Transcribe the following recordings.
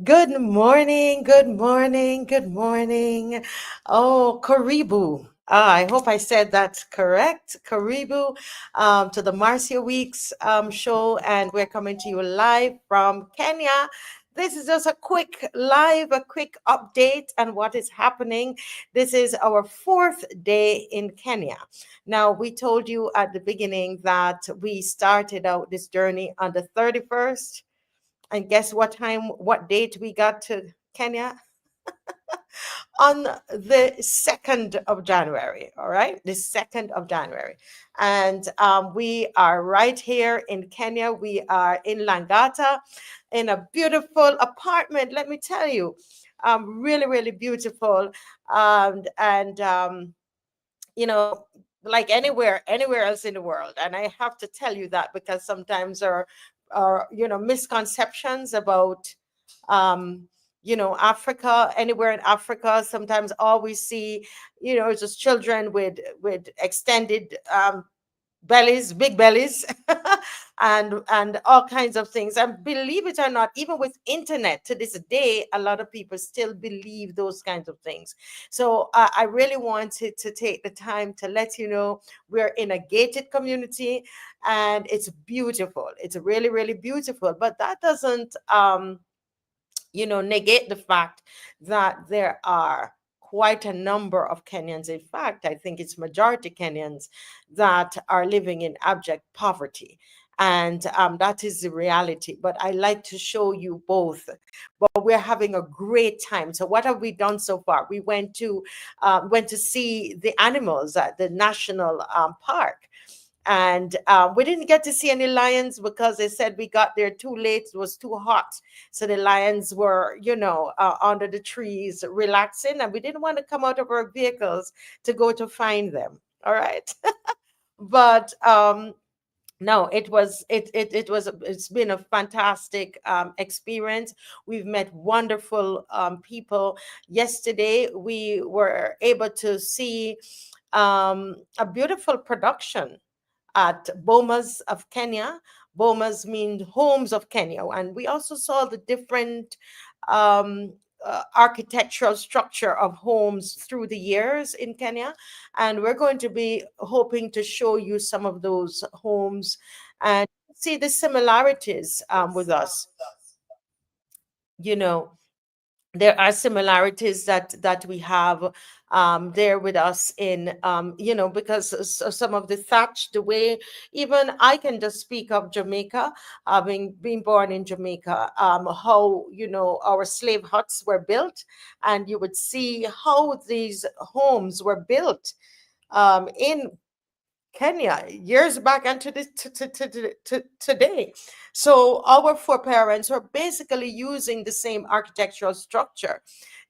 Good morning, good morning, good morning. Oh, Karibu. I hope I said that correct. Karibu to the Marcia Weeks show, and we're coming to you live from Kenya. This is just a quick live, a quick update on what is happening. This is our fourth day in Kenya. Now, we told you at the beginning that we started out this journey on the 31st. And guess what time, what date we got to Kenya? On the 2nd of January. All right, the 2nd of January. And we are right here in Kenya. We are in Langata in a beautiful apartment. Let me tell you, really, really beautiful. And you know, like anywhere else in the world. And I have to tell you that because sometimes there are misconceptions about Africa. Anywhere in Africa, sometimes all we see, just children with extended bellies, big bellies, and all kinds of things. And believe it or not, even with internet to this day, a lot of people still believe those kinds of things. So I really wanted to take the time to let you know we're in a gated community, and it's beautiful. It's really, really beautiful. But that doesn't negate the fact that there are quite a number of Kenyans. In fact, I think it's majority Kenyans that are living in abject poverty. And that is the reality. But I like to show you both. But we're having a great time. So what have we done so far? We went to see the animals at the national park. And we didn't get to see any lions because they said we got there too late. It was too hot. So the lions were, under the trees relaxing, and we didn't want to come out of our vehicles to go to find them. All right. But no, it's been a fantastic experience. We've met wonderful people. Yesterday we were able to see a beautiful production at Bomas of Kenya. Bomas mean homes of Kenya. And we also saw the different architectural structure of homes through the years in Kenya. And we're going to be hoping to show you some of those homes and see the similarities with us. You know, there are similarities that we have there with us in because some of the thatch, the way, even I can just speak of Jamaica, having been born in Jamaica, how our slave huts were built, and you would see how these homes were built in Kenya years back and to today. So our foreparents were basically using the same architectural structure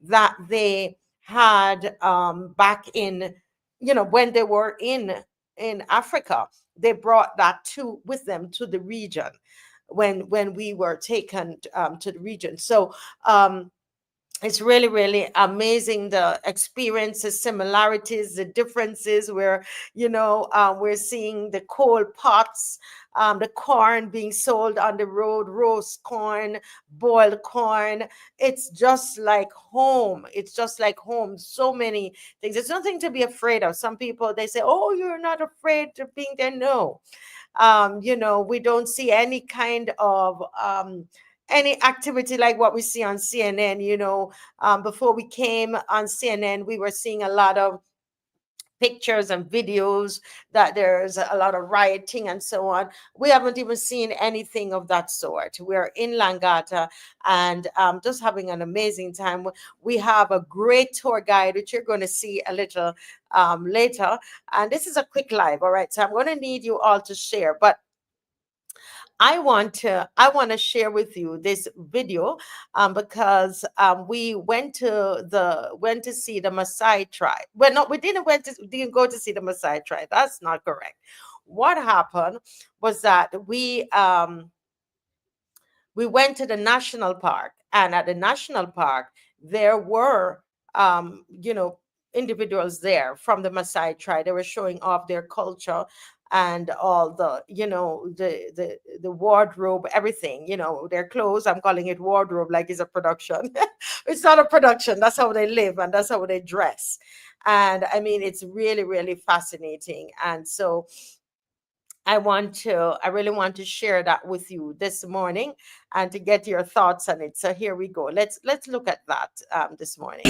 that they had back in, when they were in Africa. They brought that to with them to the region when we were taken to the region. So it's really, really amazing, the experiences, similarities, the differences where we're seeing the coal pots, the corn being sold on the road, roast corn, boiled corn. It's just like home. It's just like home. So many things. There's nothing to be afraid of. Some people, they say, oh, you're not afraid of being there. No. We don't see any kind of any activity like what we see on CNN. Before we came on CNN, we were seeing a lot of pictures and videos that there's a lot of rioting and so on. We haven't even seen anything of that sort. We're in Langata and just having an amazing time. We have a great tour guide, which you're going to see a little later. And this is a quick live. All right. So I'm going to need you all to share. But I want to share with you this video because we went to see the Maasai tribe. Well, no, we didn't go to see the Maasai tribe. That's not correct. What happened was that we went to the national park, and at the national park there were individuals there from the Maasai tribe. They were showing off their culture, and all the, the wardrobe, everything, their clothes. I'm calling it wardrobe like it's a production. It's not a production. That's how they live and that's how they dress. And I mean, it's really, really fascinating. And so I really want to share that with you this morning and to get your thoughts on it. So here we go. Let's look at that this morning.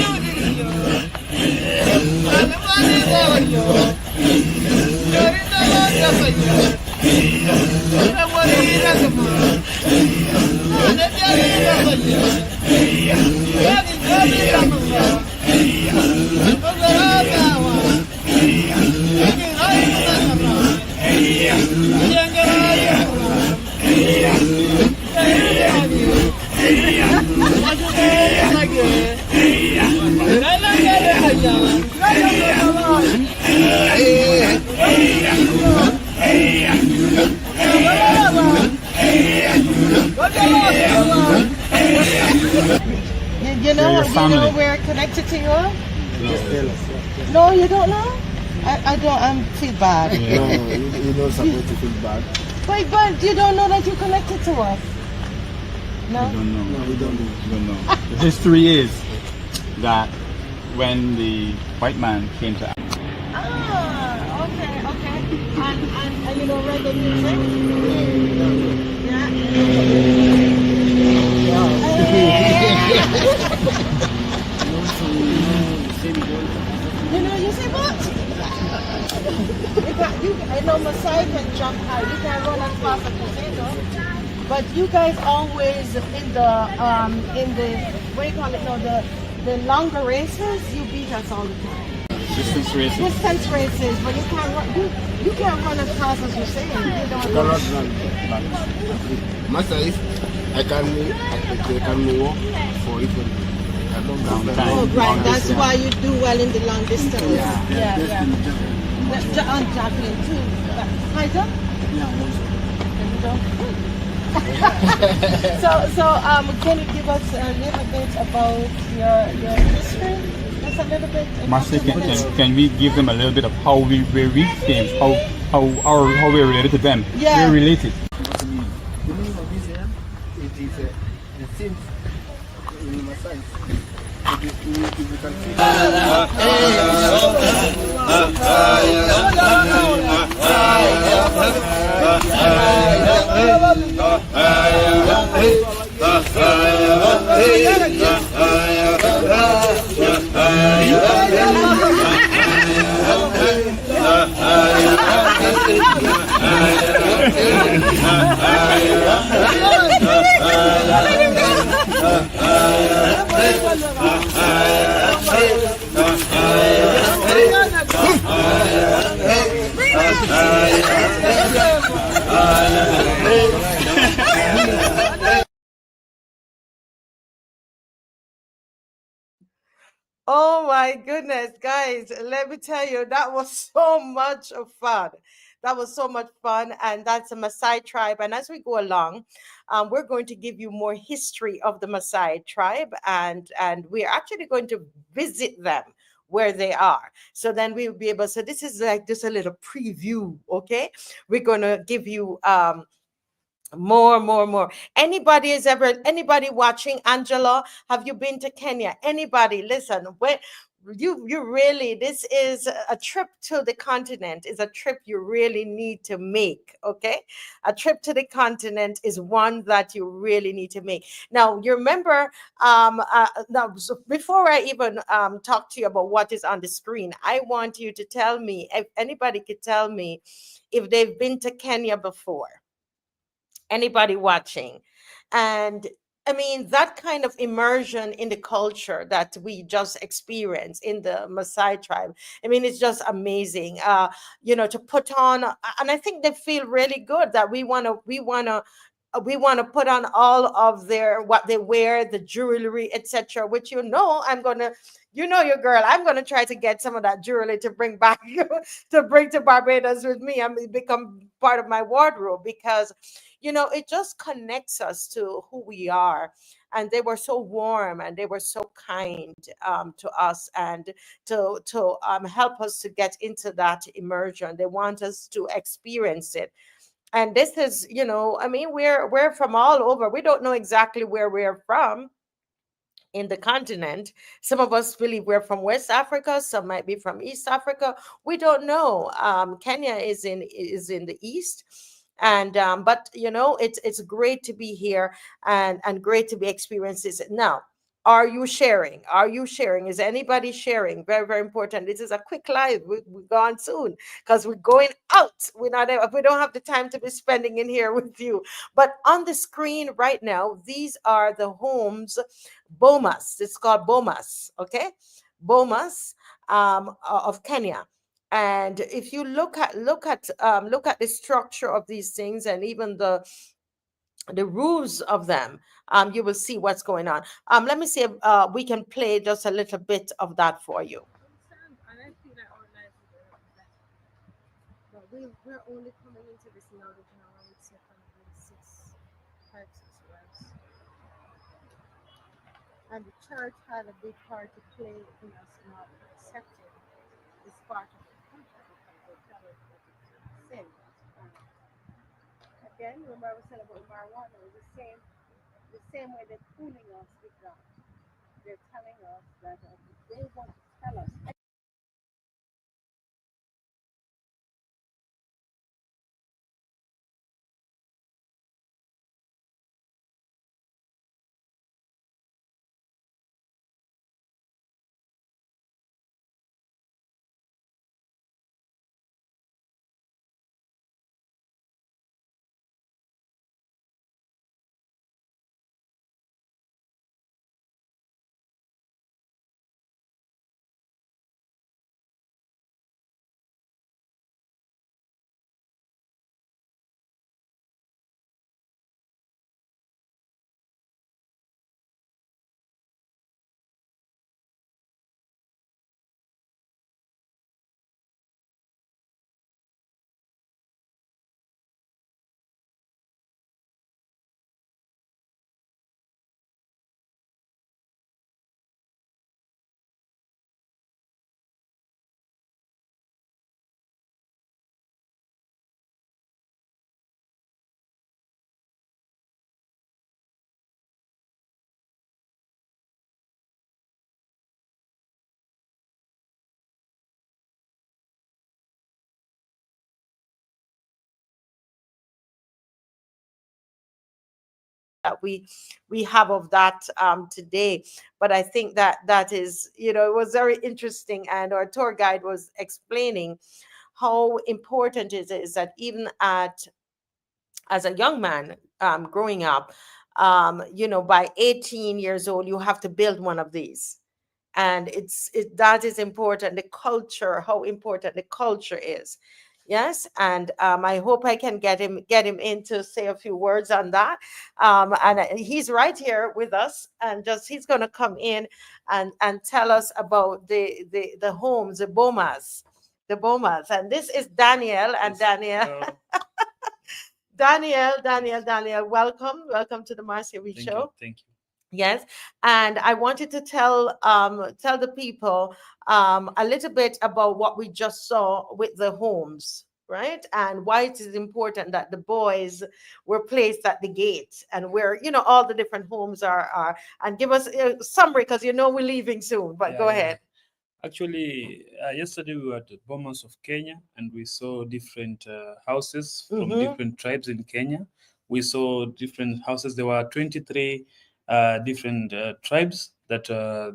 You know we're connected to you? No, you don't know? I don't. I'm feel bad. No, you're not supposed to feel bad. But you don't know that you're connected to us. No. We don't know. No, we don't know. We don't know. The history is that when the white man came to Ah, okay. And you know reggae music? Yeah. You say what? I know Maasai can jump high. You can run as fast as you say, no? But you guys always in the what do you call it? No, the longer races, you beat us all the time. distance races. Distance races, but you can't run. You can't run as fast as you're saying. You don't Cannot run. Maasai, I can walk for even a long time. Oh, right. That's why you do well in the long distance. Yeah. Juggling too. High jump? So can you give us a little bit about your history? Just a little bit. Maasai, can we give them a little bit of where we came, how we're related to them? Yeah. We're related. The meaning of this here, it is the things in Maasai. If you can see Oh my goodness, guys, let me tell you, that was so much of fun. That was so much fun. And that's a Maasai tribe. And as we go along, we're going to give you more history of the Maasai tribe. And we're actually going to visit them where they are. So then we'll be able, so this is like just a little preview, okay? We're going to give you more. Anybody watching? Angela, have you been to Kenya? Anybody? Listen, when you really, this is a trip to the continent, is a trip you really need to make. Okay, a trip to the continent is one that you really need to make. Now you remember, now so before I even talk to you about what is on the screen, I want you to tell me if anybody could tell me if they've been to Kenya before. Anybody watching? And I mean, that kind of immersion in the culture that we just experienced in the Maasai tribe, I mean, it's just amazing. To put on, and I think they feel really good that we want to put on all of their what they wear, the jewelry, etc. Which I'm gonna, your girl, I'm gonna try to get some of that jewelry to bring back to bring to Barbados with me. I mean, become part of my wardrobe because it just connects us to who we are. And they were so warm and they were so kind to us, and to help us to get into that immersion. They want us to experience it. And this is, I mean, we're from all over. We don't know exactly where we're from in the continent. Some of us believe we're from West Africa, some might be from East Africa. We don't know. Kenya is in the east. And but it's great to be here, and great to be experiencing this. Now, are you sharing? Is anybody sharing? Very, very important. This is a quick live. We're gone soon because we're going out. We don't have the time to be spending in here with you. But on the screen right now, these are the homes, Bomas. It's called Bomas, okay? Bomas, of Kenya. And if you look at the structure of these things, and even the rules of them, you will see what's going on. Let me see if we can play just a little bit of that for you. And I feel that our lives will be better. But we're only coming into this knowledge now, I would say, from maybe 5, 6 years. And the church had a big part to play in us not accepting this part of the culture because they tell us that it's sin. Again, remember I was saying about marijuana, it's the same way they're fooling us with that. They're telling us that they want to tell us. That we have of that today. But I think that is, it was very interesting, and our tour guide was explaining how important it is that even as a young man, growing up, by 18 years old, you have to build one of these. And that is important. The culture, how important the culture is. Yes, and I hope I can get him in to say a few words on that. And he's right here with us, and just he's going to come in and tell us about the homes, the bomas. And this is Daniel, and Daniel. Daniel, welcome to the Marcia Reed Show. Thank you. Yes, and I wanted to tell the people a little bit about what we just saw with the homes, right? And why it is important that the boys were placed at the gate, and where all the different homes are. And give us a summary, because we're leaving soon. But go ahead. Actually, yesterday we were at the Bomas of Kenya, and we saw different houses from Mhm. different tribes in Kenya. We saw different houses. There were 23 different tribes that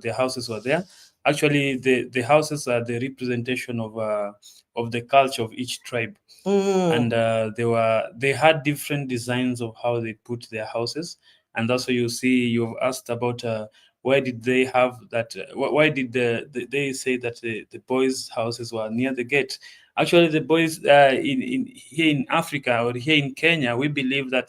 their houses were there. Actually, the houses are the representation of the culture of each tribe, and they had different designs of how they put their houses. And also, you've asked about why did they have that? Why did they say that the boys' houses were near the gate? Actually, the boys in here in Africa or here in Kenya, we believe that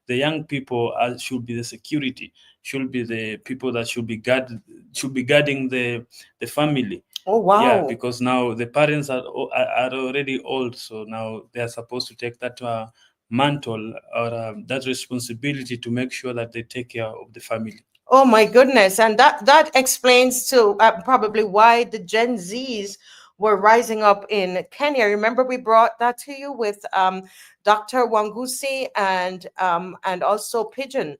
the young people should be the security, should be the people that should be guarding the family. Oh, wow. Yeah, because now the parents are already old, so now they are supposed to take that mantle or that responsibility to make sure that they take care of the family. Oh my goodness. And that explains to probably why the Gen Zs were rising up in Kenya. Remember we brought that to you with Dr. Wangusi and also Pigeon.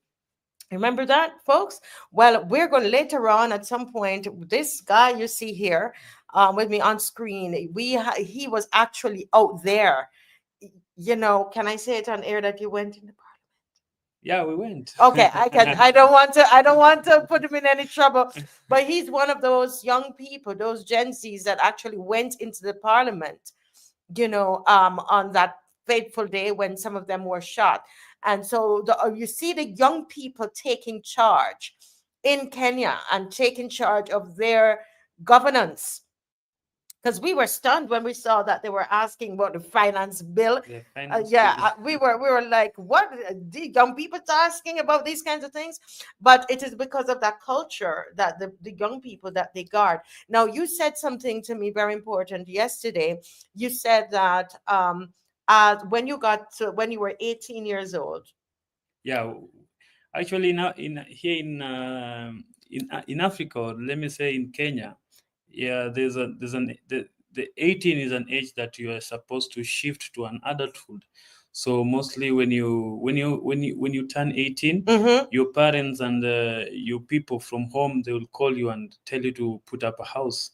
Remember that, folks? Well, we're going to later on at some point. This guy you see here with me on screen, he was actually out there. You know, can I say it on air that you went in the Yeah, we went. Okay, I can. I don't want to. I don't want to put him in any trouble. But he's one of those young people, those Gen Zs that actually went into the parliament. On that fateful day when some of them were shot, and so you see the young people taking charge in Kenya and taking charge of their governance, because we were stunned when we saw that they were asking about the finance bill. The finance Yeah, bill. we were like, what? The young people asking about these kinds of things? But it is because of that culture that the young people that they guard. Now, you said something to me very important yesterday. You said that when you were 18 years old. Yeah, actually, now here in Africa, or let me say in Kenya, yeah, the 18 is an age that you are supposed to shift to an adulthood. So mostly when you turn 18, Mhm. your parents and your people from home, they will call you and tell you to put up a house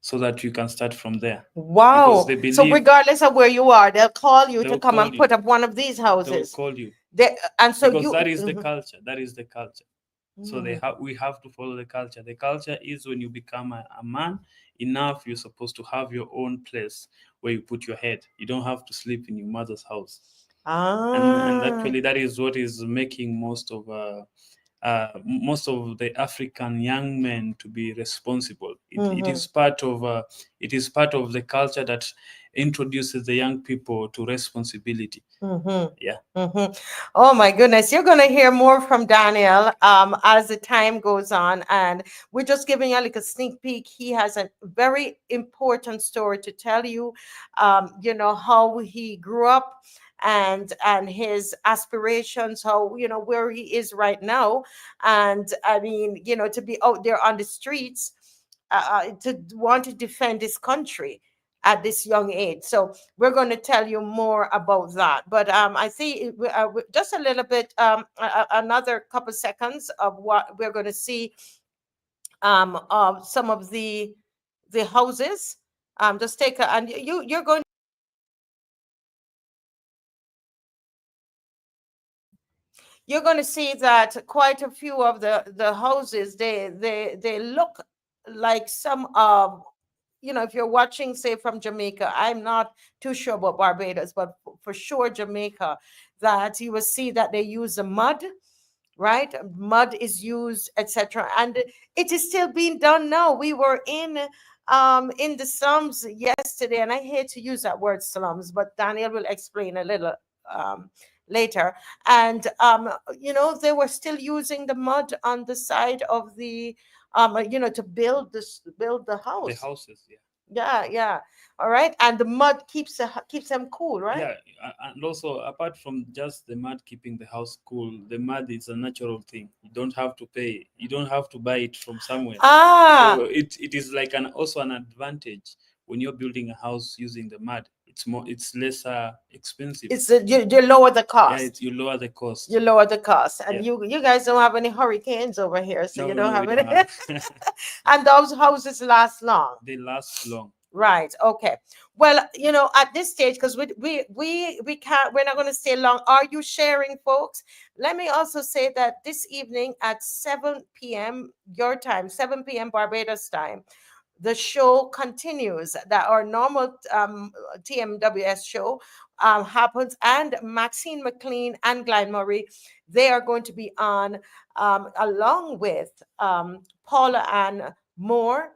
so that you can start from there. Because Wow. they So believe regardless of where you are, they'll call you they to will come call and you. put up one of these They will houses. call you And so because you. that is the Mhm. culture. That is the culture. So Mhm. we have to follow the culture. The culture is when you become a man enough, you're supposed to have your own place where you put your head. You don't have to sleep in your mother's house. And Ah. actually that is what is making most of the African young men to be responsible. It Mhm. is part of the culture that introduces the young people to responsibility. Mm-hmm. Yeah. Mm-hmm. Oh my goodness, you're going to hear more from Daniel as the time goes on, and we're just giving you like a sneak peek. He has a very important story to tell you. How he grew up and his aspirations, how where he is right now, and I mean, to be out there on the streets, to want to defend his country at this young age. So we're going to tell you more about that. But I see just a little bit, another couple seconds of what we're going to see of some of the houses. Just take a, and you're going to see that quite a few of the houses, they look like some of, if you're watching, say, from Jamaica. I'm not too sure about Barbados, but for sure Jamaica, that you will see that they use the mud, right? Mud is used, etc. And it is still being done now. We were in the slums yesterday, and I hate to use that word slums, but Daniel will explain a little um later. And they were still using the mud on the side of the to build the The house. houses, yeah. Yeah, yeah. All right. And the mud keeps them cool, right? Yeah, and also apart from just the mud keeping the house cool, the mud is a natural thing. You don't have to pay. You don't have to buy it from somewhere. Ah, So it is like also an advantage when you're building a house using the mud. It's lesser expensive. it's you lower the Yeah, cost. you lower the cost. You lower the cost, and Yeah. you guys don't have any hurricanes over here, so No, you don't no, we have don't any. have. And those houses last long. They last long. Right. Okay. Well, at this stage, because we can't, we're not going to stay long. Are you sharing, folks? Let me also say that this evening at 7 p.m. your time, 7 p.m. Barbados time, the show continues. That our normal TMWS show happens, and Maxine McLean and Glenn Murray, they are going to be on along with Paula Ann Moore.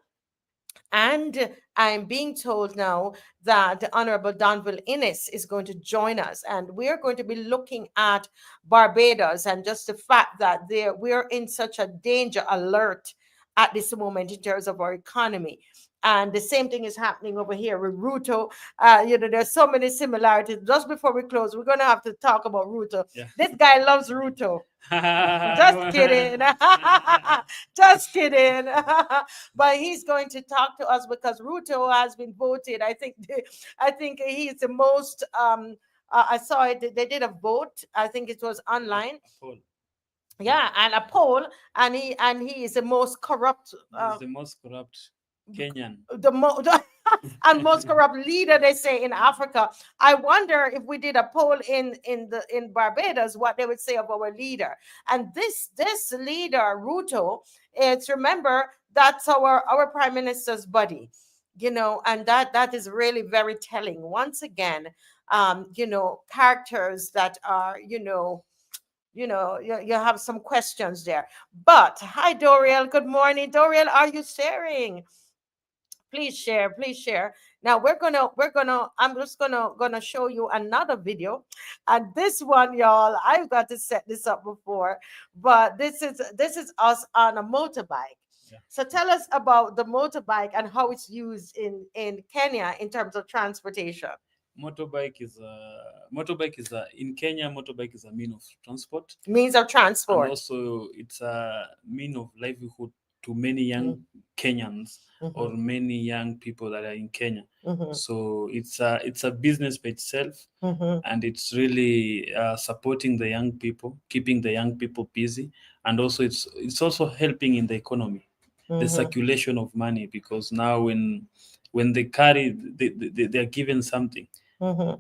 And I'm being told now that the Honorable Donville Innes is going to join us, and we're going to be looking at Barbados and just the fact that we're in such a danger alert at this moment in terms of our economy. And the same thing is happening over here with Ruto. There's so many similarities. Just before we close, we're going to have to talk about Ruto. Yeah. This guy loves Ruto. Just kidding. Just kidding. But he's going to talk to us because Ruto has been voted. I think he is the most. I saw it. They did a vote. I think it was online. Yeah, and a poll, and he is the most corrupt. He's the most corrupt Kenyan. And most corrupt leader, they say, in Africa. I wonder if we did a poll in Barbados, what they would say of our leader. And this leader, Ruto, remember, that's our prime minister's buddy, and that is really very telling. Once again, characters that are, you have some questions there. But hi, Doriel. Good morning, Doriel. Are you sharing? Please share. Now I'm just gonna show you another video, and this one, y'all, I've got to set this up before, but this is us on a motorbike. Yeah. So tell us about the motorbike and how it's used in Kenya in terms of transportation. Motorbike is in Kenya. Motorbike is a means of transport. Means of transport. And also, it's a means of livelihood to many young Kenyans or many young people that are in Kenya. So it's a business by itself, and it's really supporting the young people, keeping the young people busy, and also it's also helping in the economy, the circulation of money, because now when they carry, they are given something.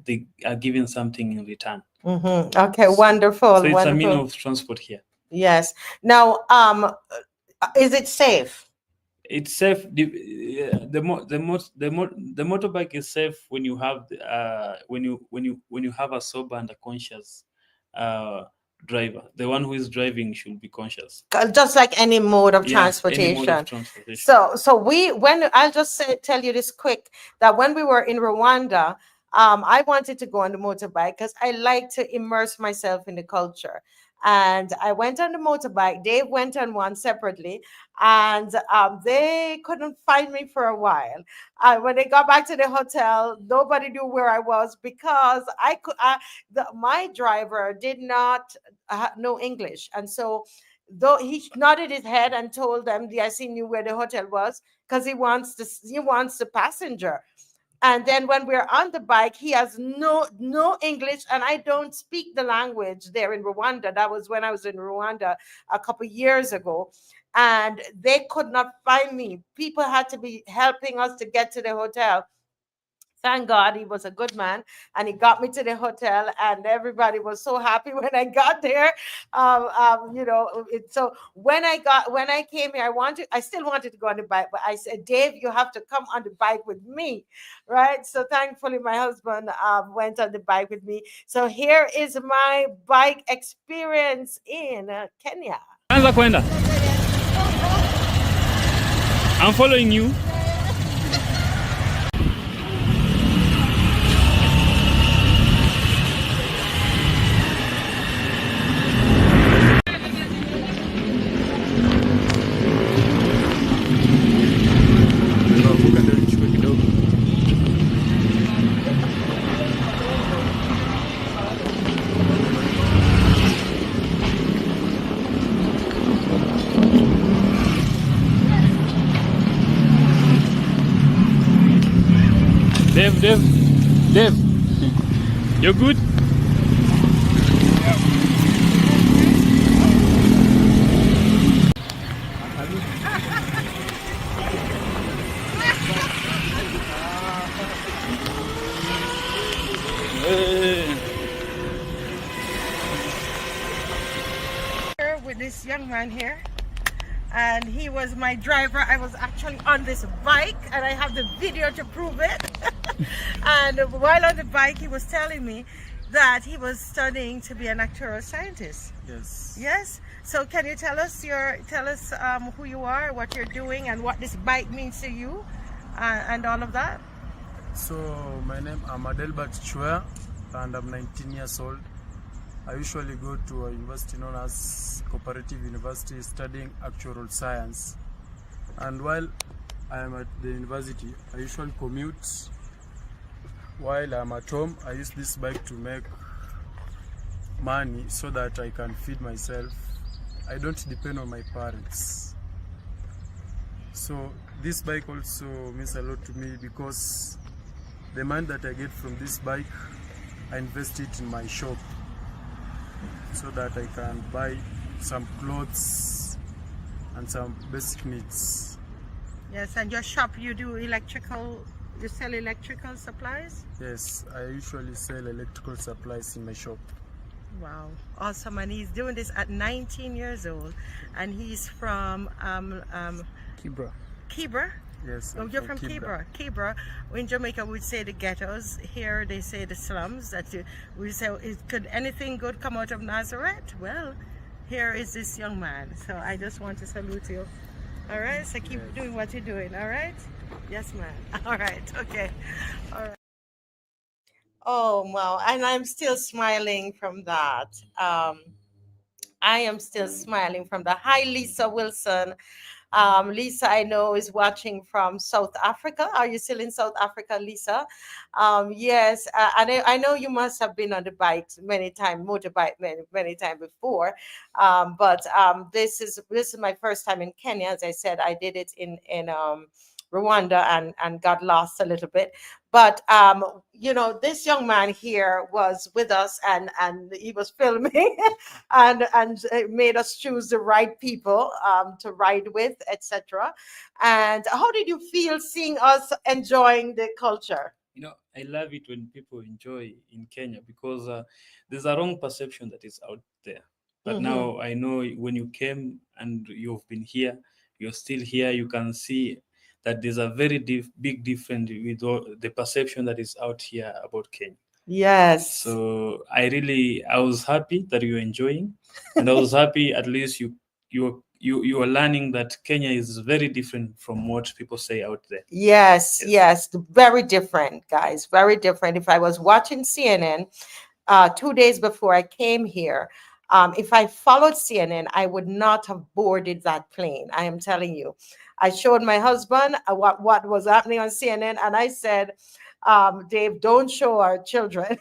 They are given something in return. Okay, wonderful. So it's wonderful. a means of transport here. Yes. Now, is it safe? It's safe. The motorbike is safe when you have when you have a sober and a conscious driver. The one who is driving should be conscious. Just like any mode of Yeah, transportation. any mode of transportation. So I'll just tell you this quick, that when we were in Rwanda, I wanted to go on the motorbike because I like to immerse myself in the culture. And I went on the motorbike. Dave went on one separately, and they couldn't find me for a while. When they got back to the hotel, nobody knew where I was because my driver did not know English, and so though he nodded his head and told them, "Yes, he knew where the hotel was," because he wants the passenger. And then when we're on the bike, he has no English, and I don't speak the language there in Rwanda. That was when I was in Rwanda a couple of years ago, and they could not find me. People had to be helping us to get to the hotel. Thank God he was a good man, and he got me to the hotel, and everybody was so happy when I got there. So when I came here, I still wanted to go on the bike, but I said, Dave, you have to come on the bike with me, right? So thankfully, my husband went on the bike with me. So here is my bike experience in Kenya. Anza kwenda. I'm following you. Dave, you're good? With this young man here, and he was my driver. I was actually on this bike, and I have the video to prove it. And while on the bike, he was telling me that he was studying to be an actuarial scientist. Yes. So can you tell us who you are, what you're doing, and what this bike means to you, and all of that? So my name is Adelbert Chua, and I'm 19 years old. I usually go to a university known as Cooperative University studying actuarial science. And while I am at the university. I usually commute. While I'm at home, I use this bike to make money so that I can feed myself. I don't depend on my parents. So this bike also means a lot to me because the money that I get from this bike, I invest it in my shop so that I can buy some clothes and some basic needs. Yes, and your shop, you sell electrical supplies? Yes, I usually sell electrical supplies in my shop. Wow, awesome. And he's doing this at 19 years old, and he's from Kibra. Kibra. Yes. Oh, I'm you're from Kibra. Kibra. In Jamaica, we'd say the ghettos. Here, they say the slums. We say, could anything good come out of Nazareth? Well, here is this young man. So I just want to salute you. All right. So keep doing what you're doing. All right. Yes, ma'am. All right. Okay. All right. Oh, wow. And I'm still smiling from that. I am still smiling from the Hi, Lisa Wilson. Lisa, I know, is watching from South Africa. Are you still in South Africa, Lisa? Yes, and I know you must have been on the bike many times, motorbike many times before. But this is my first time in Kenya. As I said, I did it in Rwanda and got lost a little bit. But this young man here was with us, and he was filming, and made us choose the right people to ride with, etc. And how did you feel seeing us enjoying the culture? I love it when people enjoy in Kenya because there's a wrong perception that is out there. But now I know when you came and you've been here, you're still here, you can see that there's a very big difference with the perception that is out here about Kenya. Yes. So I was happy that you're enjoying, and I was happy at least you are learning that Kenya is very different from what people say out there. Yes, very different, guys, very different. If I was watching CNN 2 days before I came here, if I followed CNN, I would not have boarded that plane. I am telling you. I showed my husband what was happening on CNN, and I said, Dave, don't show our children.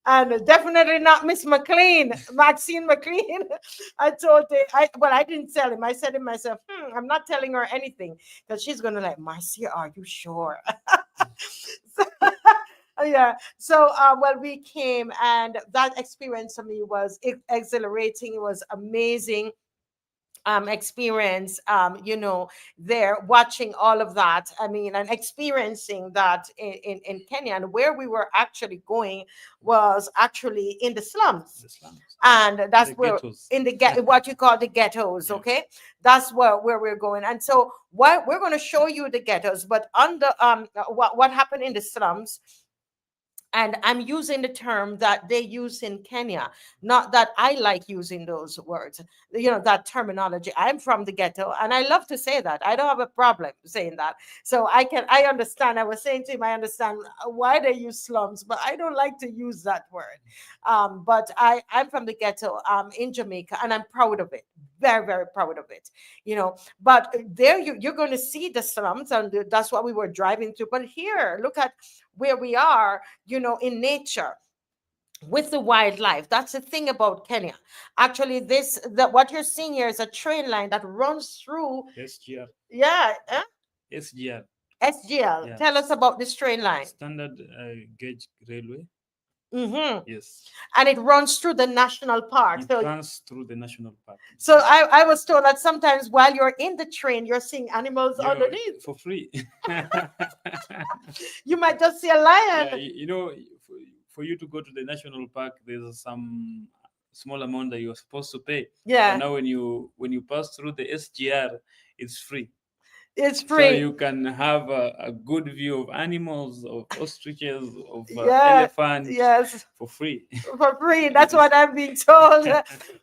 And definitely not Miss McLean, Maxine McLean. I told him, I didn't tell him. I said to myself, I'm not telling her anything because she's going to like, Marcia, are you sure? So, yeah. So, we came, and that experience for me was exhilarating. It was amazing. Experience, there watching all of that. I mean, and experiencing that in Kenya, and where we were actually going was actually in the slums. And that's where ghettos. in the what you call the ghettos. Okay, that's where we're going. And so what we're going to show you the ghettos, but under what happened in the slums. And I'm using the term that they use in Kenya, not that I like using those words, that terminology. I'm from the ghetto, and I love to say that. I don't have a problem saying that. So I understand. I was saying to him, I understand why they use slums, but I don't like to use that word. But I'm from the ghetto in Jamaica, and I'm proud of it. Very, very proud of it. But there you're going to see the slums, and that's what we were driving to. But here, look at where we are, in nature with the wildlife. That's the thing about Kenya. Actually, what you're seeing here is a train line that runs through. SGR. Yeah. SGR. SGL. Yeah. Tell us about this train line. Standard gauge railway. Mm-hmm. Yes. And it runs through the national park. It runs through the national park. So I was told that sometimes while you're in the train, you're seeing animals underneath. For free. You might just see a lion. Yeah, for you to go to the national park, there's some small amount that you're supposed to pay. Yeah. But now when you pass through the SGR, it's free. It's free. So you can have a good view of animals, of ostriches, of elephants. Yes. For free. For free. That's what I'm being told.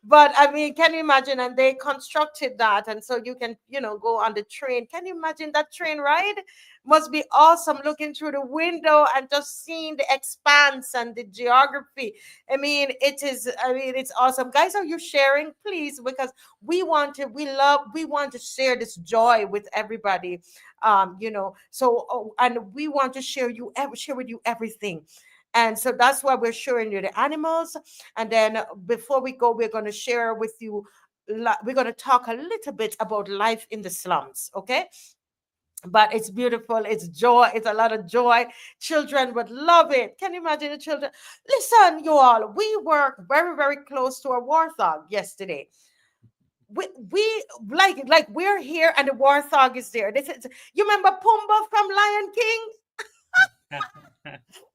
But I mean, can you imagine? And they constructed that, and so you can, go on the train. Can you imagine that train ride? Must be awesome, looking through the window and just seeing the expanse and the geography. I mean, it's awesome. Guys, are you sharing? Please, because we want to share this joy with everybody. everybody. So and we want to share with you everything. And so that's why we're showing you the animals. And then before we go, we're going to share with you, we're going to talk a little bit about life in the slums. Okay. But it's beautiful. It's joy. It's a lot of joy. Children would love it. Can you imagine the children? Listen, you all, we work very, very close to a warthog yesterday. We like we're here and the warthog is there. This is, you remember Pumbaa from Lion King?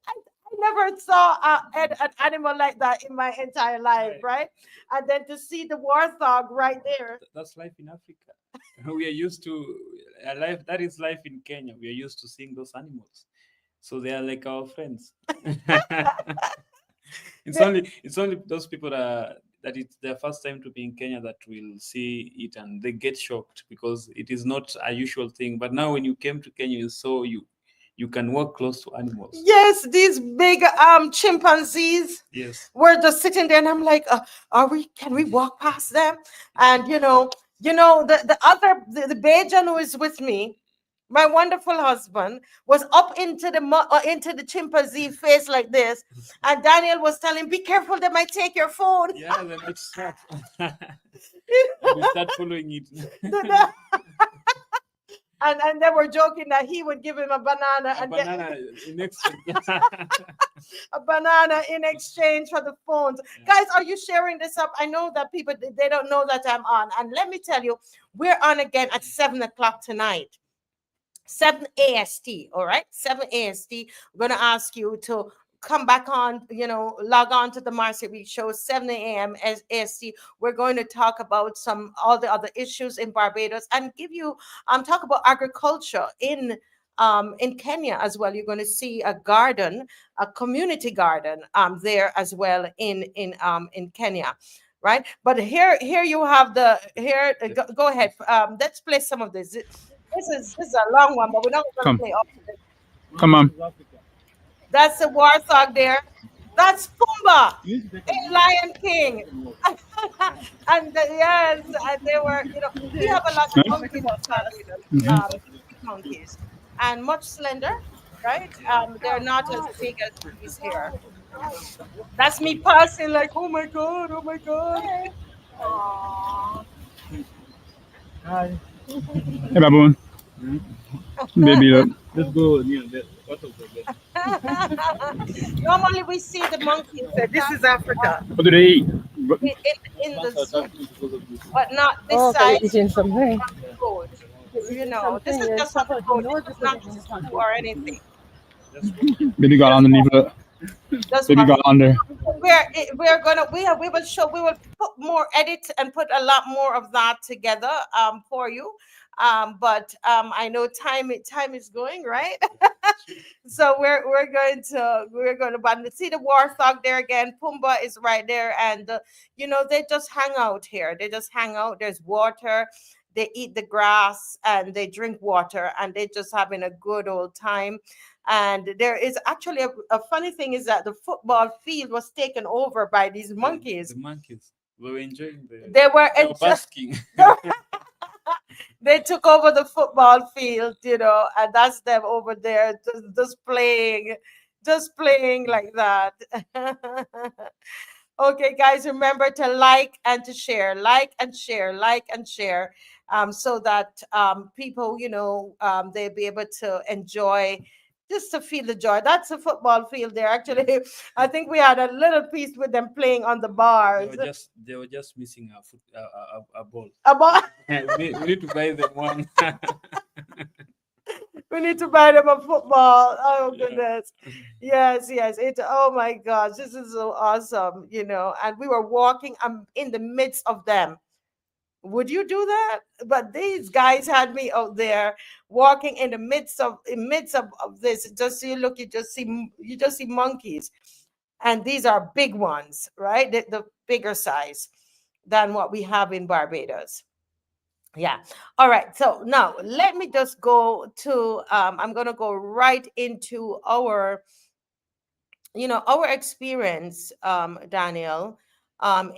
I never saw an animal like that in my entire life, right? And then to see the warthog right there. That's life in Africa. We are used to a life that is life in Kenya. We are used to seeing those animals, so they are like our friends. It's only those people that it's their first time to be in Kenya that will see it and they get shocked because it is not a usual thing. But now when you came to Kenya, you can walk close to animals. Yes, these big chimpanzees. Yes. We're just sitting there, and I'm like, can we walk past them? And the Bajan who is with me, my wonderful husband, was up into the chimpanzee face like this, and Daniel was telling, "Be careful, they might take your phone." Yeah, they might start. We start following it. And they were joking that he would give him a banana In exchange. a banana in exchange for the phones. Yeah. Guys, are you sharing this up? I know that people, they don't know that I'm on. And let me tell you, we're on again at 7 o'clock tonight. 7 AST, all right? 7 AST. We're going to ask you to come back on, log on to the Maasai Week show, 7 a.m. AST. We're going to talk about all the other issues in Barbados and give you, talk about agriculture in Kenya as well. You're going to see a garden, a community garden there as well in Kenya. Right. But here you have go ahead. Let's play some of this. This is a long one, but we're not going to play all of it. Come on. That's the warthog there. That's Pumbaa in Lion King. And yes, and they were, we have a lot of monkeys, and much slender, right? They're not as big as these here. That's me passing like, oh my God, oh my God. Aww. Hi. Hey, baboon. Baby, look. Let's go near that. Normally we see the monkeys. This is Africa. What do they eat? In the zoo, but not this side. Eating something. This is just on the road. This is not food or anything. Baby got underneath it. Baby got under. We will put more edit and put a lot more of that together for you. But I know time is going, right? So we're going to see the warthog there again. Pumbaa is right there, and they just hang out here. They just hang out. There's water. They eat the grass and they drink water, and they're just having a good old time. And there is actually a funny thing is that the football field was taken over by these monkeys. The monkeys. We were enjoying They were basking. They took over the football field, and that's them over there just playing like that. Okay, guys, remember to like and to share, so that people, they'll be able to enjoy, just to feel the joy. That's a football field there. Actually, I think we had a little piece with them playing on the bars. They were just missing a ball. A ball. we need to buy them one. We need to buy them a football. Oh goodness. Yes. Oh my gosh, this is so awesome, and we were walking in the midst of them. Would you do that? But these guys had me out there walking in the midst of this. Just you just see monkeys, and these are big ones, right? The bigger size than what we have in Barbados. Yeah. All right. So now let me just go to. I'm going to go right into our experience, Daniel.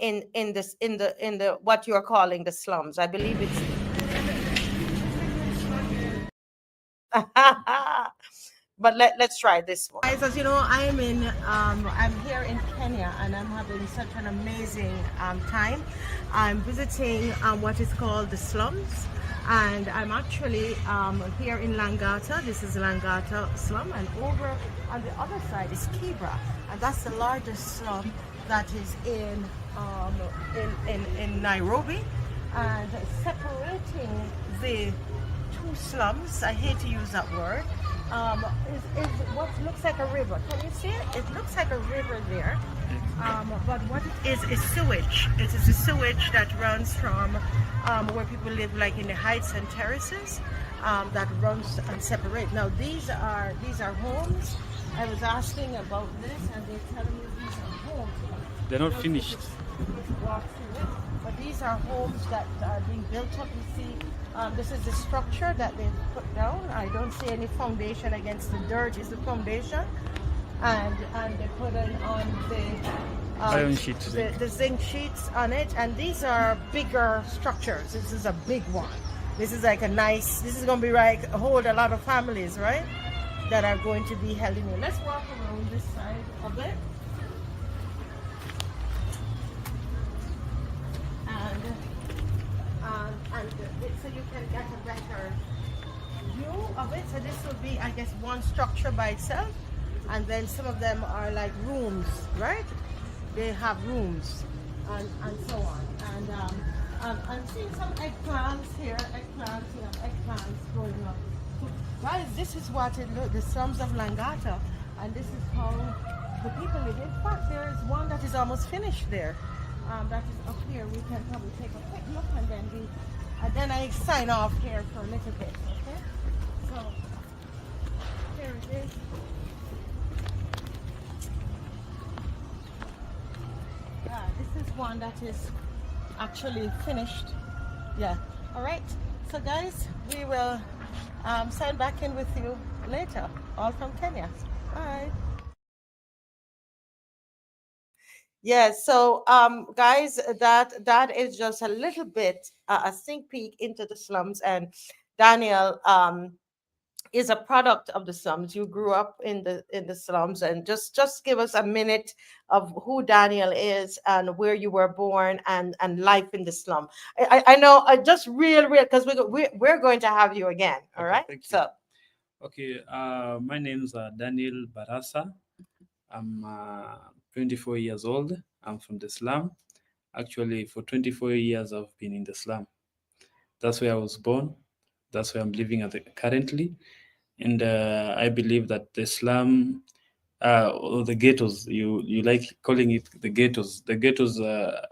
In the what you're calling the slums. I believe it's But let's try this one. Guys, as you know, I'm here in Kenya and I'm having such an amazing time. I'm visiting what is called the slums, and I'm actually here in Langata. This is Langata slum, and over on the other side is Kibra, and that's the largest slum that is in Nairobi. And separating the two slums, I hate to use that word, is what looks like a river. Can you see it? It looks like a river there. But what it is sewage. It is the sewage that runs from where people live, like in the heights and terraces, that runs and separate. Now these are homes. I was asking about this, and they're telling me these are homes. They're not finished. Walk through it. But these are homes that are being built up. You see, this is the structure that they've put down. I don't see any foundation against the dirt. Is the foundation, and they put it on the Iron sheets, the zinc sheets on it. And these are bigger structures. This is a big one. This is like a nice. This is going to be like hold a lot of families, right? That are going to be held in here. Let's walk around this side of it. And so you can get a better view of it. So this will be, I guess, one structure by itself, and then some of them are like rooms, right? They have rooms and so on. And I'm seeing some eggplants here, eggplants growing up. So guys, this is what it looks, the slums of Langata, and this is how the people live. In fact, there is one that is almost finished there. That is up here. We can probably take a quick look, and then I sign off here for a little bit. Okay. So here it is. Yeah, this is one that is actually finished. Yeah. All right. So guys, we will sign back in with you later. All from Kenya. Bye. Yes, so guys, that is just a little bit a sneak peek into the slums, and Daniel is a product of the slums. You grew up in the slums, and just give us a minute of who Daniel is and where you were born and life in the slum. I know, just real because we're going to have you again. All Okay, right, thank you. so Okay, my name's Daniel Barasa. I'm 24 years old. I'm from the slum. Actually, for 24 years, I've been in the slum. That's where I was born. That's where I'm living currently. And I believe that the slum, or the ghettos, you like calling it the ghettos. The ghettos,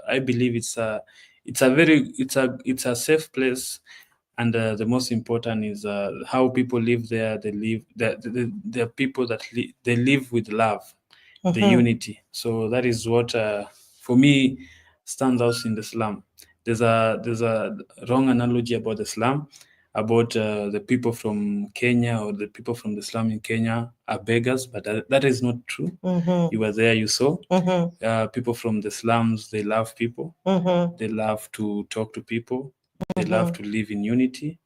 I believe it's a safe place. And the most important is how people live there. They live, the people that they live with love, the unity. So that is what for me stands out in the slum. There's a wrong analogy about the slum, about the people from Kenya or the people from the slum in Kenya are beggars, but that is not true. You were there, you saw. People from the slums, they love people. They love to talk to people. They love to live in unity.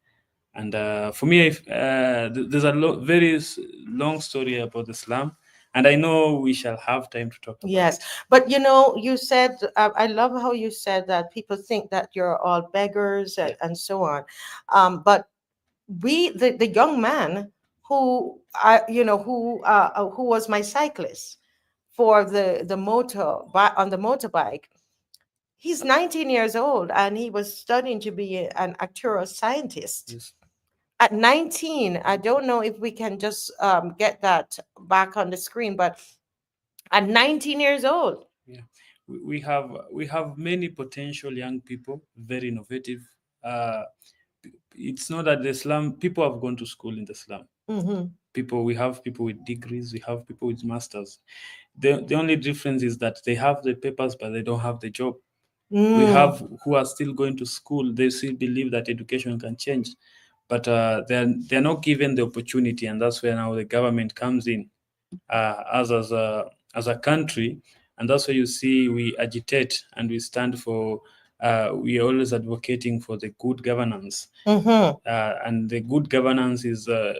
And for me, there's a very long story about the slum. And I know we shall have time to talk about yes, it. but you know, you said, I love how you said that people think that you're all beggars and so on. But the young man who who was my cyclist for the on the motorbike, he's 19 years old and he was studying to be an actuarial scientist. Yes. At 19, I don't know if we can just get that back on the screen, but at 19 years old. Yeah, we have many potential young people, very innovative. It's not that the slum people have gone to school in the slum. We have people with degrees, we have people with masters. The only difference is that they have the papers, but they don't have the job. We have who are still going to school. They still believe that education can change, but they're not given the opportunity, and that's where now the government comes in as a country, and that's where you see we agitate and we stand for we are always advocating for the good governance. Mm-hmm. And the good governance is a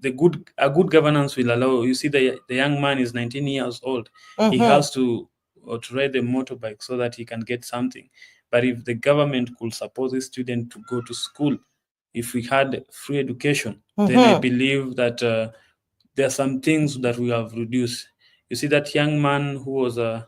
good governance will allow, you see, the young man is 19 years old. He Mm-hmm. has to ride the motorbike so that he can get something. But if the government could support the student to go to school, if we had free education, then I Mm-hmm. believe that there are some things that we have reduced. You see that young man who was the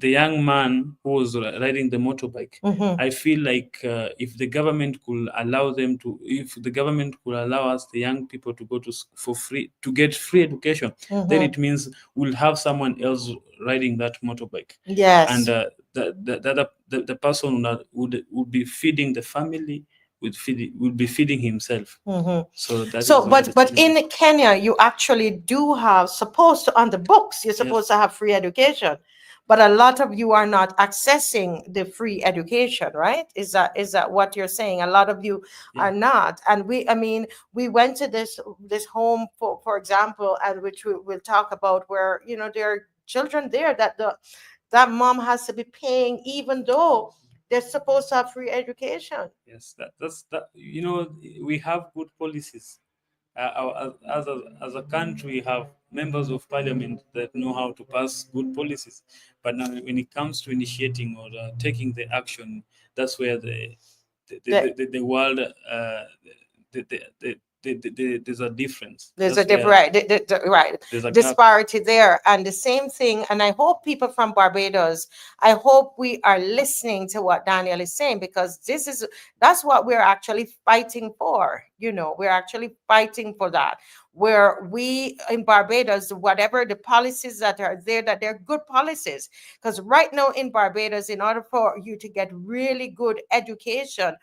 young man who was riding the motorbike. Mm-hmm. I feel like if the government could allow them to, if the government could allow us, the young people, to go to for free, to get free education, then Mm-hmm. it means we'll have someone else riding that motorbike. Yes. And the person that would be feeding the family, would be feeding himself. Mm-hmm. So that So, is where the but challenge is. in Kenya, you actually do have supposed to, on the books, you're Yes. supposed to have free education, but a lot of you are not accessing the free education, right? Is that what you're saying? A lot of you Yeah. are not, and I mean, we went to this home, for example, and which we'll talk about, where there are children there that mom has to be paying, even though they're supposed to have free education. Yes, that's that. We have good policies. As a country, we have members of parliament that know how to pass good policies. But now, when it comes to initiating or taking the action, that's where the world, there's a difference. There's That's a different, where right, there's a gap. disparity there. And the same thing, and I hope people from Barbados, I hope we are listening to what Daniel is saying, because that's what we're actually fighting for. We're actually fighting for that, where we in Barbados, whatever the policies that are there, that they're good policies. Because right now in Barbados, in order for you to get really good education,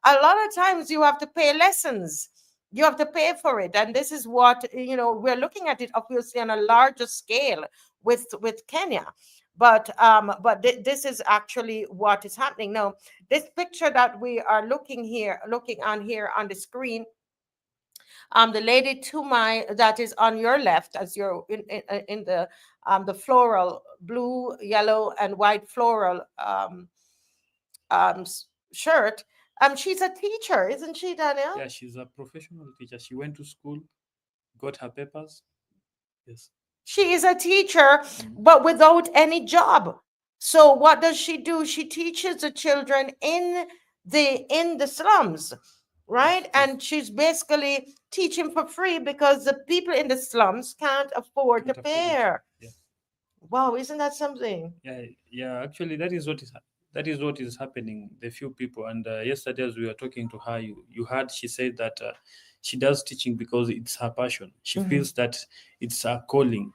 a lot of times you have to pay lessons. You have to pay for it. And this is what, we're looking at it obviously on a larger scale with Kenya. But this is actually what is happening now. This picture that we are looking on here on the screen, the lady to that is on your left, as you're in the floral, blue, yellow, and white floral shirt. She's a teacher, isn't she, Daniel? Yeah, she's a professional teacher. She went to school, got her papers. Yes. She is a teacher, but without any job. So what does she do? She teaches the children in the slums, right? Yes. And she's basically teaching for free, because the people in the slums can't afford to pay her. Yeah. Wow, isn't that something? Yeah. Actually, that is what is happening. The few people, and yesterday, as we were talking to her, you heard she said that she does teaching because it's her passion. She feels that it's her calling.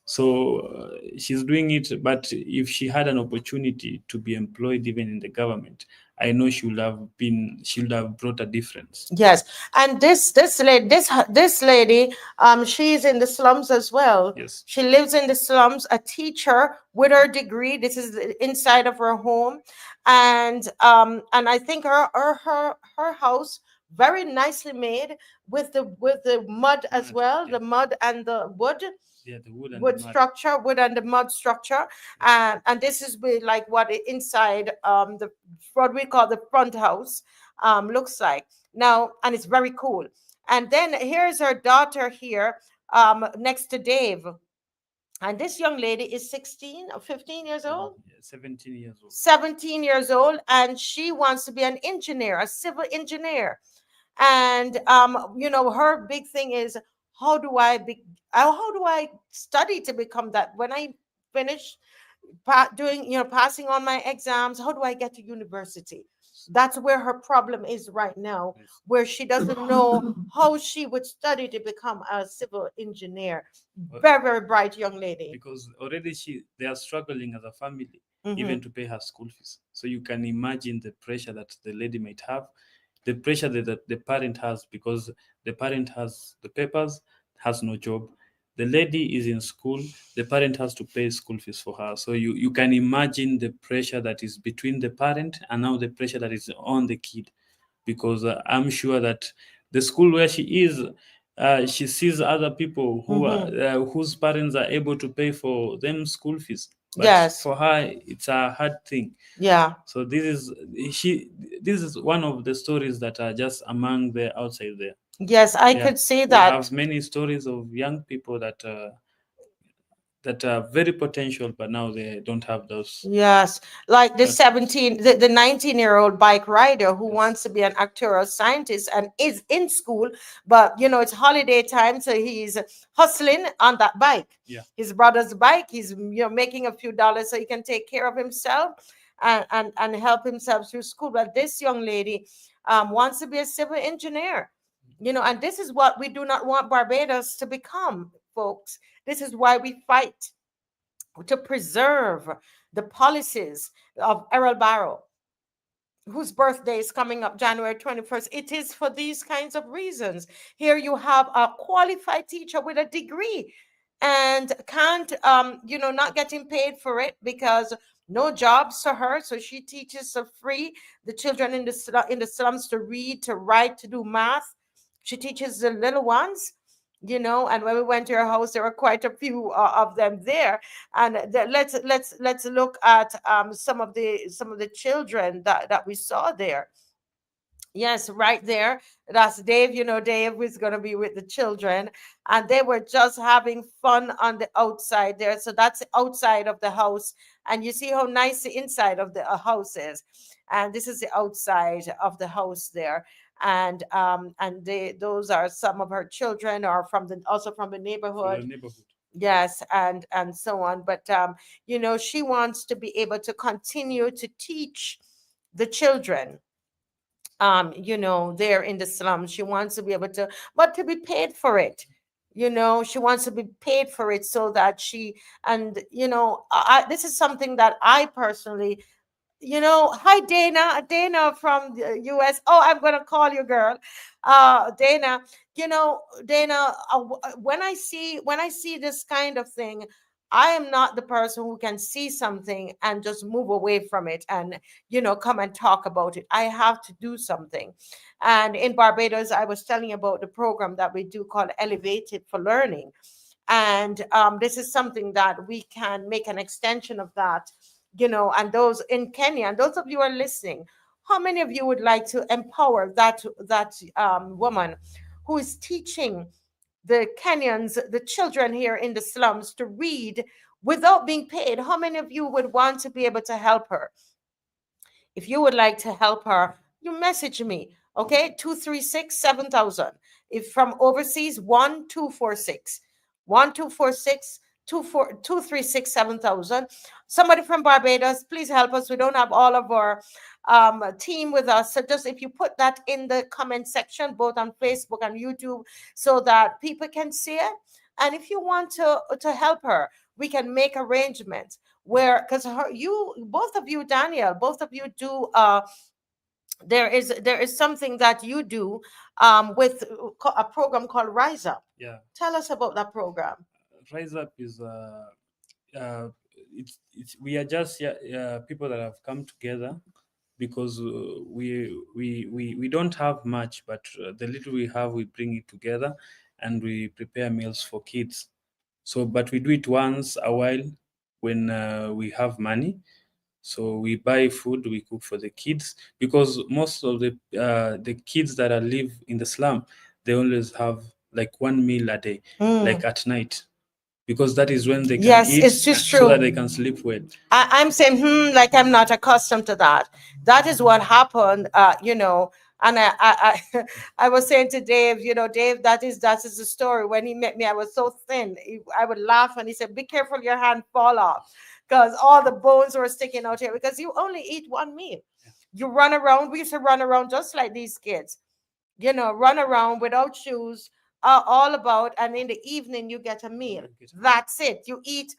So she's doing it. But if she had an opportunity to be employed even in the government, I know she would have brought a difference. Yes, and this lady, she's in the slums as well. Yes. She lives in the slums, a teacher with her degree. This is inside of her home, and I think her house very nicely made with the mud as well, the mud and the wood. Yeah, the wood and wood the mud. structure, wood and the mud structure, and this is like what inside the what we call the front house looks like now, and it's very cool. And then here's her daughter here next to Dave, and this young lady is 16 or 15 years old. 17 years old. 17 years old, and she wants to be an engineer, a civil engineer. And her big thing is, how do I study to become that? When I finish passing on my exams, how do I get to university? That's where her problem is right now, Yes. where she doesn't know how she would study to become a civil engineer. Very, very bright young lady. Because already they are struggling as a family, Mhm. even to pay her school fees. So you can imagine the pressure that the lady might have, the pressure that the parent has, because the parent has the papers, has no job. The lady is in school, the parent has to pay school fees for her. So you can imagine the pressure that is between the parent and now the pressure that is on the kid. Because I'm sure that the school where she is, she sees other people whose parents are able to pay for them school fees. but Yes. for her it's a hard thing. Yeah. So this is one of the stories that are just among the outside there. Yes, I Yeah, could see we that. have many stories of young people that are very potential, but now they don't have those. Yes, like the Yes. the 19-year-old bike rider who Yes. wants to be an actuarial scientist and is in school, but it's holiday time, so he's hustling on that bike. Yeah. His brother's bike. He's making a few dollars so he can take care of himself and help himself through school. But this young lady wants to be a civil engineer. And this is what we do not want Barbados to become, folks. This is why we fight to preserve the policies of Errol Barrow, whose birthday is coming up January 21st. It is for these kinds of reasons. Here you have a qualified teacher with a degree and can't, not getting paid for it because no jobs for her. So she teaches for free the children in the slums to read, to write, to do math. She teaches the little ones. And when we went to her house, there were quite a few of them there. And let's look at some of the children that we saw there. Yes, right there. That's Dave. Dave was going to be with the children, and they were just having fun on the outside there. So that's the outside of the house, and you see how nice the inside of the house is. And this is the outside of the house there. And those are some of her children, or also from the For neighborhood. the neighborhood. Yes, and so on. But she wants to be able to continue to teach the children there in the slums. She wants to be able to, but to be paid for it. She wants to be paid for it so that and this is something that I personally, hi Dana from the US. Oh, I'm gonna call you, girl. Dana, Dana, when I see this kind of thing, I am not the person who can see something and just move away from it and come and talk about it. I have to do something. And in Barbados, I was telling you about the program that we do called Elevated for Learning. And this is something that we can make an extension of that, and those in Kenya, and those of you who are listening, how many of you would like to empower that woman who is teaching the Kenyans, the children here in the slums, to read without being paid? How many of you would want to be able to help her? If you would like to help her, you message me, okay? 236-7000. If from overseas, 1246. 1246 236 7000. Somebody from Barbados, please help us. We don't have all of our team with us. So just if you put that in the comment section, both on Facebook and YouTube, so that people can see it. And if you want to help her, we can make arrangements where, because both of you, Daniel, both of you do there is something that you do with a program called Rise Up. Yeah. Tell us about that program. Rise Up is we are just people that have come together because we don't have much, but the little we have, we bring it together and we prepare meals for kids. So, but we do it once a while when we have money. So we buy food, we cook for the kids, because most of the kids that live in the slum, they always have like one meal a day, like at night, because that is when they can Yes, eat, it's just so true. that they can sleep well. I'm saying, like I'm not accustomed to that. That is what happened, And I was saying to Dave, Dave, that is the story. When he met me, I was so thin. I would laugh, and he said, "Be careful, your hand fall off," because all the bones were sticking out here. Because you only eat one meal. You run around. We used to run around just like these kids, run around without shoes, all about. And in the evening, you get a meal. That's it. You eat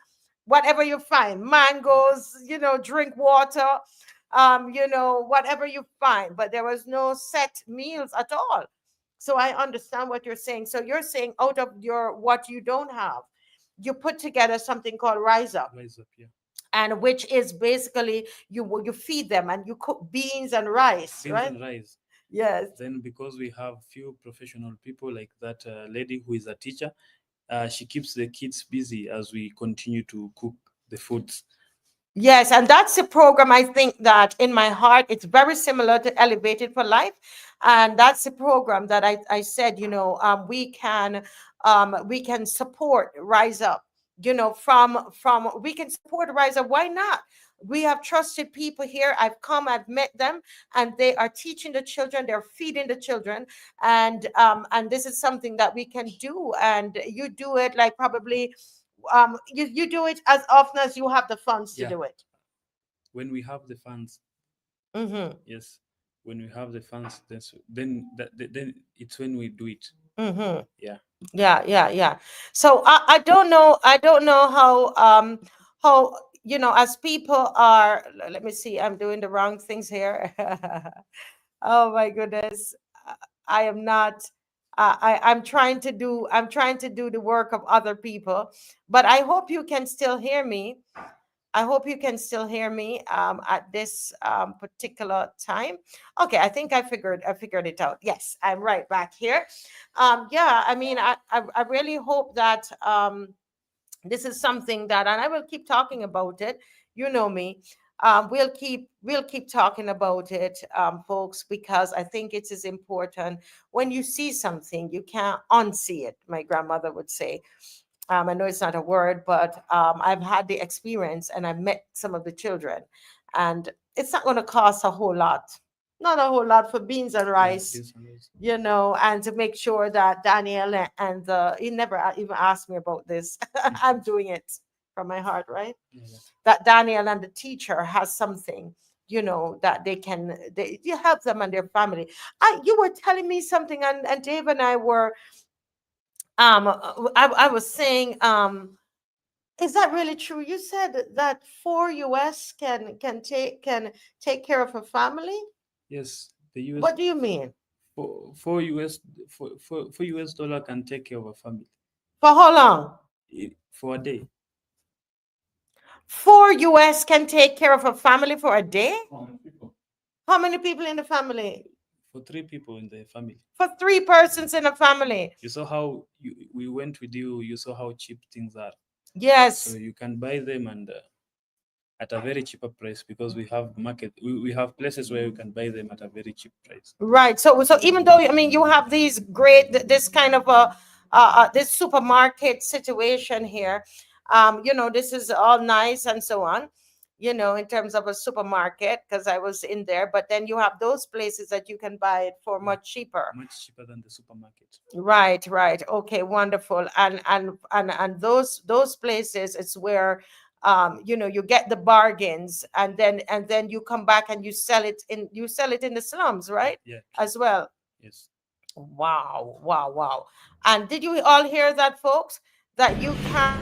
whatever you find, mangoes, drink water, whatever you find. But there was no set meals at all. So I understand what you're saying. So you're saying out of what you don't have, you put together something called Rise Up. Rise Up, yeah. And which is basically you feed them and you cook beans and rice, Beans right? and rice. Yes. Then because we have few professional people like that lady who is a teacher, she keeps the kids busy as we continue to cook the foods. Yes, and that's a program I think that in my heart, it's very similar to Elevated for Life. And that's a program that I said, we can support Rise Up, from we can support Rise Up. Why not? We have trusted people here. I've met them, and they are teaching the children, they're feeding the children. And this is something that we can do. And you do it like probably you do it as often as you have the funds to Yeah. do it. When we have the funds, Mm-hmm. yes. When we have the funds, then it's when we do it. Mm-hmm. Yeah. Yeah. So I don't know. I don't know how as people are. Let me see. I'm doing the wrong things here. Oh my goodness. I am not. I'm trying to do. I'm trying to do the work of other people, but I hope you can still hear me. I hope you can still hear me at this particular time. Okay, I think I figured it out. Yes, I'm right back here. Yeah, I mean, I really hope that this is something that, and I will keep talking about it. You know me. We'll keep talking about it, folks, because I think it is important. When you see something, you can't unsee it. My grandmother would say. I know it's not a word, but I've had the experience and I've met some of the children, and it's not going to cost a whole lot. Not a whole lot for beans and Yeah, rice, this and this. and to make sure that Daniel and he never even asked me about this. I'm doing it from my heart, right? Yeah. That Daniel and the teacher has something, that you help them and their family. You were telling me something, and Dave and I were I was saying, is that really true? You said that 4 US can take care of a family. Yes, the US What do you mean? for US dollar can take care of a family For how long? for a day. 4 US can take care of a family for a day? How many people? How many people in the family? For 3 people in the family. For 3 persons in a family. You saw how we went with you. You saw how cheap things are. Yes. So you can buy them and at a very cheaper price because we have market. We have places where you can buy them at a very cheap price. Right. So even though you have these this kind of this supermarket situation here, this is all nice and so on, in terms of a supermarket, because I was in there, but then you have those places that you can buy it for much cheaper. Much cheaper than the supermarket. Right. Okay, wonderful. And those places, it's where you get the bargains, and then you come back and you sell it in the slums, right? Yeah. As well. Yes. Wow. And did you all hear that, folks? That you can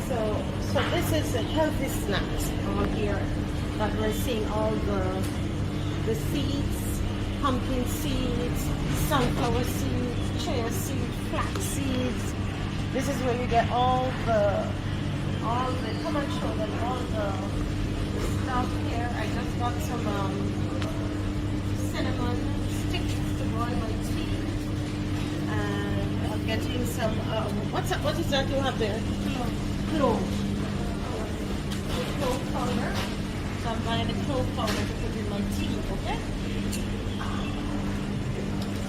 So this is a healthy snacks all here that we're seeing, all the seeds, pumpkin seeds, sunflower seeds, chia seeds, flax seeds. This is where you get all the come and show them all the stuff here. I just got some cinnamon sticks to boil my tea, and I'm getting some what is that you have there? Clove powder. So I'm buying a clove powder to put in my tea, okay?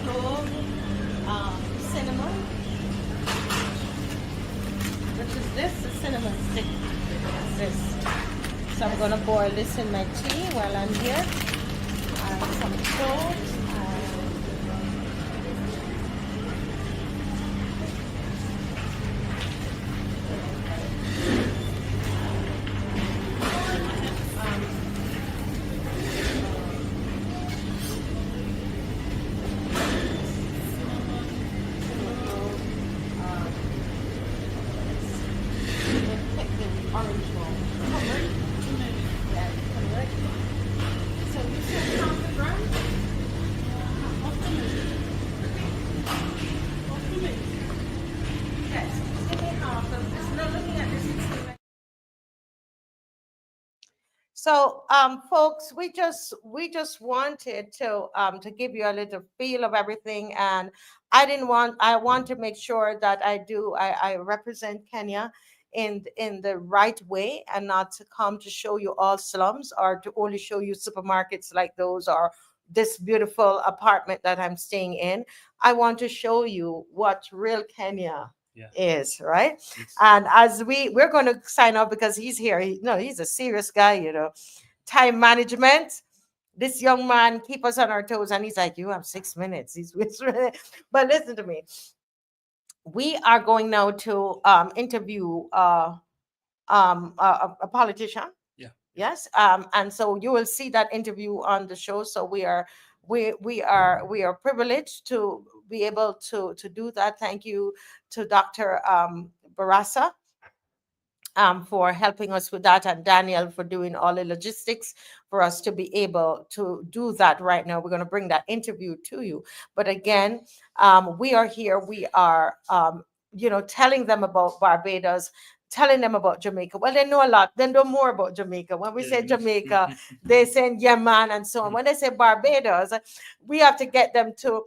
Clove, cinnamon, which is this, the cinnamon stick. This. So I'm gonna boil this in my tea while I'm here. And some cloves. So, folks, we just wanted to give you a little feel of everything, and I want to make sure that I represent Kenya in the right way, and not to come to show you all slums or to only show you supermarkets like those, or this beautiful apartment that I'm staying in. I want to show you what real Kenya Yeah. is, right? Yes. And as we're going to sign off, because he's here. He's a serious guy, time management. This young man keep us on our toes, and he's like, "You have 6 minutes." He's whispering. But listen to me. We are going now to interview a politician. Yeah. Yes. And so you will see that interview on the show. So we are privileged to be able to do that. Thank you to Dr. Barasa for helping us with that, and Daniel for doing all the logistics for us to be able to do that right now. We're going to bring that interview to you. But again, we are here. We are, telling them about Barbados, telling them about Jamaica. Well, they know a lot. They know more about Jamaica. When we say Jamaica, they say Yemen and so on. When they say Barbados, we have to get them to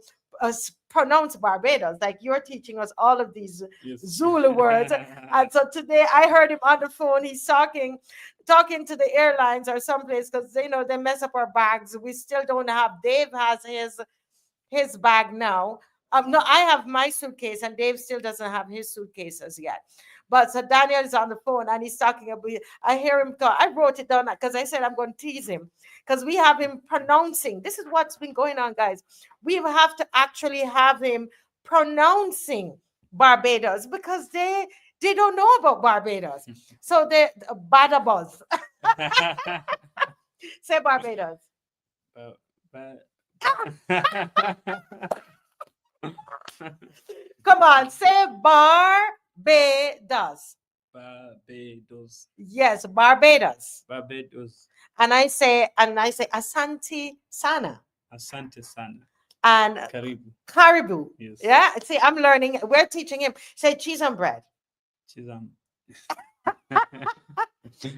pronounce Barbados. Like you're teaching us all of these Zulu words. And so today I heard him on the phone. He's talking to the airlines or someplace, because they mess up our bags. We still don't have. Dave has his bag now. No, I have my suitcase, and Dave still doesn't have his suitcases yet. But so Daniel is on the phone, and he's talking about. I hear him talk. I wrote it down because I said I'm going to tease him, because we have him pronouncing. This is what's been going on, guys. We have to actually have him pronouncing Barbados, because they don't know about Barbados. So they Badabos. Say Barbados. Come on, say Barbados. Barbados. Yes, Barbados. Barbados. And I say Asante Sana. Asante Sana. And Karibu. Yes. Yeah. See, I'm learning. We're teaching him. Say cheese on bread. Cheese on.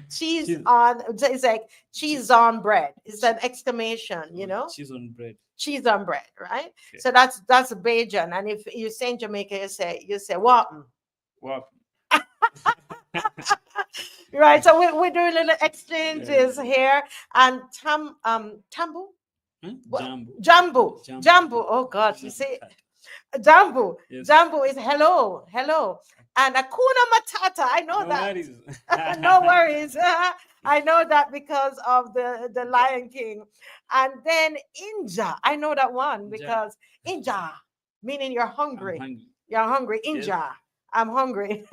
Cheese on. It's like cheese on bread. It's an exclamation. Cheese on bread. Cheese on bread, right? Okay. So that's Bajan. And if you say in Jamaica, you say Wappen. Right. So we're doing little exchanges here. And Tambu. Jambu. Oh God, you say Jambu. Yes. Jambu is hello. And Akuna Matata. I know No that. worries. No worries. I know that because of the Lion King. And then Inja. I know that one because Inja, meaning you're hungry. You're hungry. Inja. Yes. I'm hungry.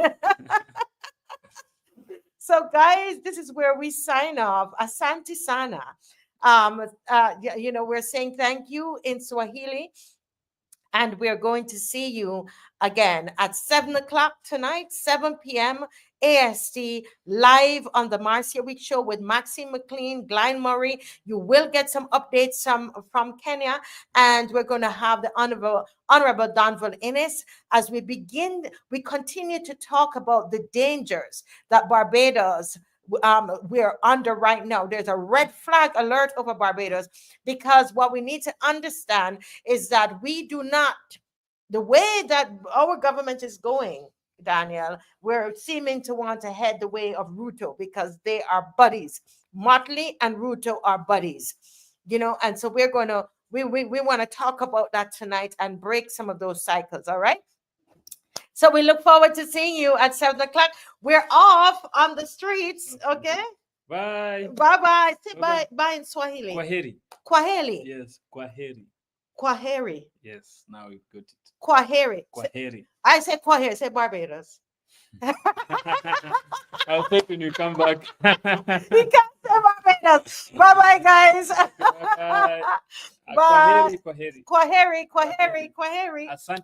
So guys, this is where we sign off. Asante Sana. We're saying thank you in Swahili, and we're going to see you again at 7 o'clock tonight, 7 p.m. AST, live on the Marcia Week Show with Maxine McLean, Glenn Murray. You will get some updates from Kenya, and we're going to have the Honorable Donville Innes as we continue to talk about the dangers that Barbados we're under right now. There's a red flag alert over Barbados, because what we need to understand is that the way that our government is going, Daniel, we're seeming to want to head the way of Ruto, because they are buddies. Mottley and Ruto are buddies, and so we want to talk about that tonight and break some of those cycles. All right. So we look forward to seeing you at 7 o'clock. We're off on the streets. Okay. Bye. Bye. Say bye. Bye in Swahili. Kwaheri. Yes. Kwaheri. Yes. Now we got it. Kwaheri. I say Kwaheri. Say Barbados. I'll take when you come back. You can't say Barbados. Bye, guys. Bye. Bye. Kwaheri. Kwaheri. Asante.